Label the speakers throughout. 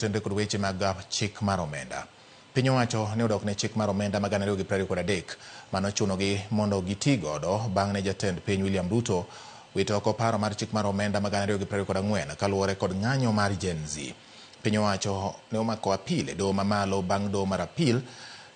Speaker 1: Tende kod weche mag chik mar omenda. Piny owacho ne odokne chik mar omenda mag 2023 manochunogi mondo giti godo bang' ne jatend piny William Ruto wito oko paro mar chik mar omenda mag 2024 kaluwore kod ng'anyo mar Gen Z. Piny owacho ne omako apil e doho mamalo bang' doho mar apil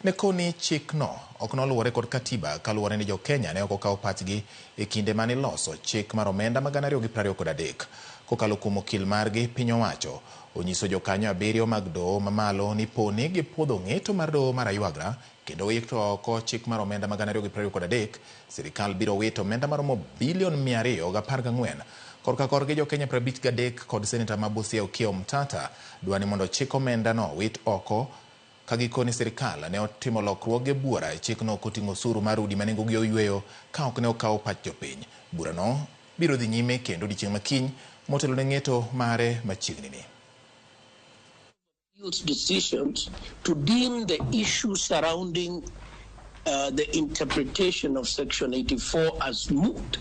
Speaker 1: ne koni chikno ok noluwore kod katiba kaluwore ni jo Kenya ne ok okawo pachgi e kinde mane loso chik mar omenda mag 2023. Kokalo kuom okil margi, piny owacho onyiso jokanyo 7 mag doho mamalo ni poni gipuodho ng'eto mar doho mar aywagra kendo wito oko chik mar omenda mag 2023. Sirikal biro wito omenda maromo bilion 214 korka korgi jo Kenya 53 kod seneta ma Busia Okiya Omtata dwani mondo chik omenda no wit oko kagikoni sirikal ne otimo lokruoge buora e chikno koting'o osuru mar udi ma nengogi oyweyo ka ok ne okawo pach jopiny. Burano biro dhi nyime kendo odiechieng' makiny motelo ne ng'eto mare machiegni ni.
Speaker 2: Decisions to deem the issues surrounding the interpretation of Section 84 as moot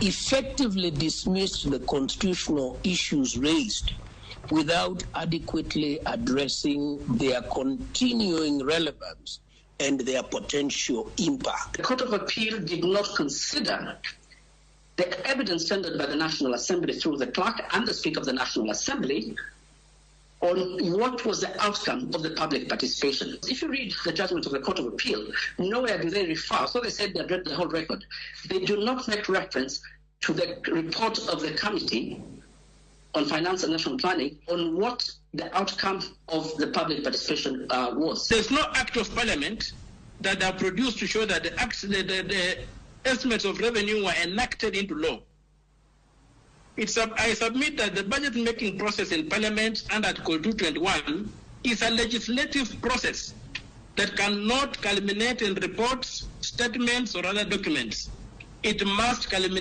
Speaker 2: effectively dismissed the constitutional issues raised without adequately addressing their continuing relevance and their potential impact.
Speaker 3: The Court of Appeal did not consider the evidence tendered by the National Assembly through the clerk and the Speaker of the National Assembly on what was the outcome of the public participation. If you read the judgment of the Court of Appeal, nowhere do they refer, so they said they read the whole record. They do not make reference to the report of the Committee on Finance and National Planning on what the outcome of the public participation was.
Speaker 4: There's no act of parliament that are produced to show that the estimates of revenue were enacted into law. I submit that the budget-making process in Parliament under Article 221 is a legislative process that cannot culminate in reports, statements, or other documents. It must culminate